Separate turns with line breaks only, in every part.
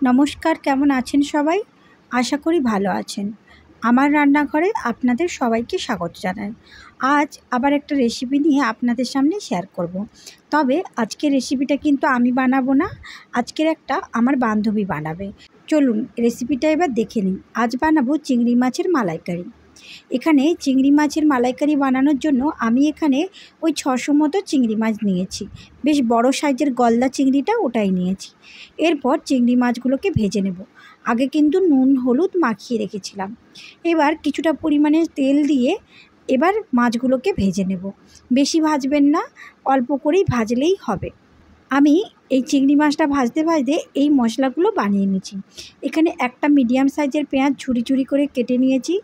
নমস্কার, কেমন আছেন সবাই? আশা করি ভালো আছেন। আমার রান্নাঘরে আপনাদের সবাইকে স্বাগত জানাই। আজ আবার একটা রেসিপি নিয়ে আপনাদের সামনে শেয়ার করব। তবে আজকের রেসিপিটা কিন্তু আমি বানাবো না, আজকের একটা আমার বান্ধবী বানাবে। চলুন রেসিপিটা এবার দেখে নিই। আজ বানাবো চিংড়ি মাছের মালাইকারি। এখানে চিংড়ি মাছের মালাইকারি বানানোর জন্য আমি এখানে ওই 600 মতো চিংড়ি মাছ নিয়েছি। বেশ বড় সাইজের গলদা চিংড়িটা ওটাই নিয়েছি। এরপর চিংড়ি মাছগুলোকে ভেজে নেব। আগে কিন্তু নুন হলুদ মাখিয়ে রেখেছিলাম। এবার কিছুটা পরিমাণে তেল দিয়ে এবার মাছগুলোকে ভেজে নেব। বেশি ভাজবেন না, অল্প করেই ভাজলেই হবে। আমি এই চিংড়ি মাছটা ভাজতে ভাজতে এই মশলাগুলো বানিয়ে নিয়েছি। এখানে একটা মিডিয়াম সাইজের পেঁয়াজ ঝুরি ঝুরি করে কেটে নিয়েছি,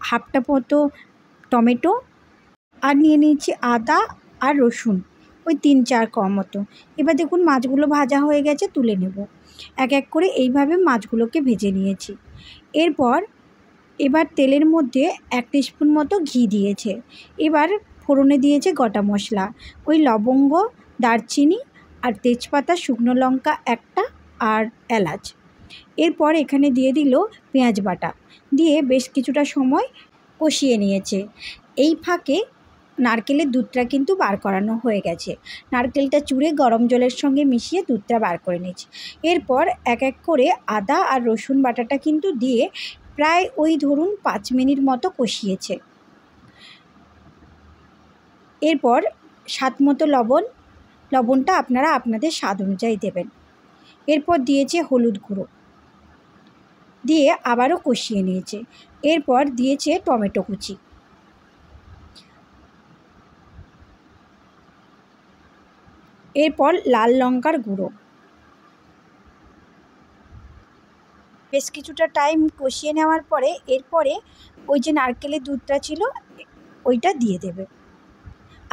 হাফটা মতো টমেটো, আর নিয়ে নিয়েছি আদা আর রসুন ওই 3-4 কোয়া মতো। এবার দেখুন মাছগুলো ভাজা হয়ে গেছে, তুলে নেব। এক এক করে এইভাবে মাছগুলোকে ভেজে নিয়েছি। এবার তেলের মধ্যে 1 টিস্পুন মতো ঘি দিয়েছে। এবার ফোড়নে দিয়েছে গোটা মশলা, ওই লবঙ্গ, দারচিনি আর তেজপাতা, শুকনো লঙ্কা একটা আর এলাচ। এরপর এখানে দিয়ে দিল পেঁয়াজ বাটা, দিয়ে বেশ কিছুটা সময় কষিয়ে নিয়েছে। এই ফাঁকে নারকেলের দুধটা কিন্তু বার করানো হয়ে গেছে। নারকেলটা চুড়ে গরম জলের সঙ্গে মিশিয়ে দুধটা বার করে নিয়েছি। এরপর এক এক করে আদা আর রসুন বাটাটা কিন্তু দিয়ে প্রায় ওই ধরুন 5 মিনিট মতো কষিয়েছে। এরপর স্বাদ মতো লবণটা আপনারা আপনাদের স্বাদ অনুযায়ী দেবেন। এরপর দিয়েছে হলুদ গুঁড়ো, দিয়ে আবারও কষিয়ে নিয়েছে। এরপর দিয়েছে টমেটো কুচি, এরপর লাল লঙ্কার গুঁড়ো। বেশ কিছুটা টাইম কষিয়ে নেওয়ার পরে এরপরে ওই যে নারকেলের দুধটা ছিল ওইটা দিয়ে দেবে।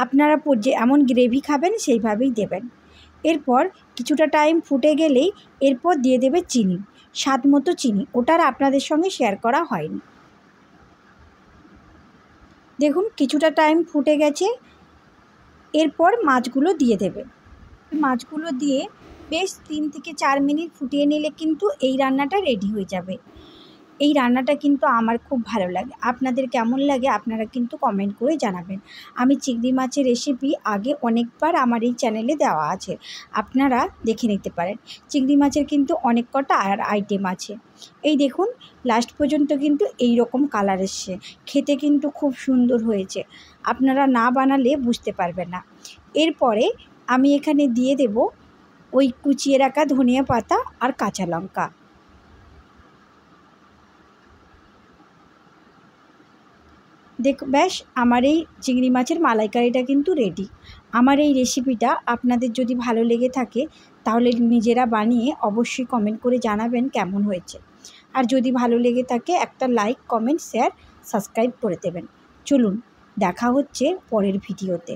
আপনারা এমন গ্রেভি খাবেন সেইভাবেই দেবেন। এরপর কিছুটা টাইম ফুটে গেলেই এরপর দিয়ে দেবে চিনি, স্বাদ মতো চিনি। ওটার আপনাদের সঙ্গে শেয়ার করা হয়নি। দেখুন কিছুটা টাইম ফুটে গেছে। এরপর মাছগুলো দিয়ে দেবে। মাছগুলো দিয়ে বেশ 3 থেকে 4 মিনিট ফুটিয়ে নিলে কিন্তু এই রান্নাটা রেডি হয়ে যাবে। এই রান্নাটা কিন্তু আমার খুব ভালো লাগে। আপনাদের কেমন লাগে আপনারা কিন্তু কমেন্ট করে জানাবেন। আমি চিংড়ি মাছের রেসিপি আগে অনেকবার আমার এই চ্যানেলে দেওয়া আছে, আপনারা দেখে নিতে পারেন। চিংড়ি মাছের কিন্তু অনেক কটা আইটেম আছে। এই দেখুন লাস্ট পর্যন্ত কিন্তু এই রকম কালার এসছে, খেতে কিন্তু খুব সুন্দর হয়েছে। আপনারা না বানালে বুঝতে পারবেন না। এরপরে আমি এখানে দিয়ে দেব ওই কুচিয়ে রাখা ধনিয়া পাতা আর কাঁচা লঙ্কা। ব্যাস আমার এই চিংড়ি মাছের মালাইকারিটা কিন্তু রেডি। আমার এই রেসিপিটা আপনাদের যদি ভালো লেগে থাকে তাহলে নিজেরা বানিয়ে অবশ্যই কমেন্ট করে জানাবেন কেমন হয়েছে। আর যদি ভালো লেগে থাকে একটা লাইক, কমেন্ট, শেয়ার, সাবস্ক্রাইব করে দেবেন। চলুন দেখা হচ্ছে পরের ভিডিওতে।